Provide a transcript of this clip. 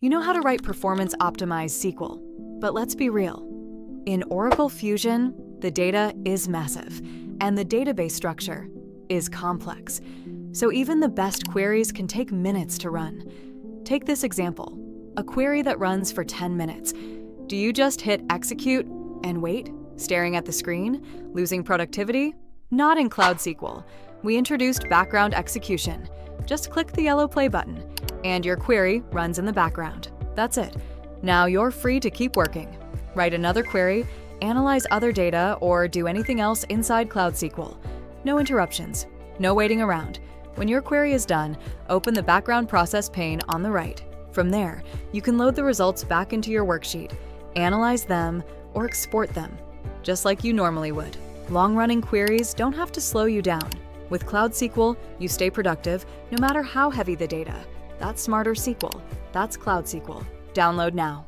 You know how to write performance-optimized SQL, but let's be real. In Oracle Fusion, the data is massive, and the database structure is complex. So even the best queries can take minutes to run. Take this example, a query that runs for 10 minutes. Do you just hit execute and wait, staring at the screen, losing productivity? Not in CloudSQL. We introduced background execution. Just click the yellow play button, and your query runs in the background. That's it. Now you're free to keep working. Write another query, analyze other data, or do anything else inside CloudSQL. No interruptions, no waiting around. When your query is done, open the background process pane on the right. From there, you can load the results back into your worksheet, analyze them, or export them, just like you normally would. Long-running queries don't have to slow you down. With CloudSQL, you stay productive no matter how heavy the data. That's smarter SQL. That's CloudSQL. Download now.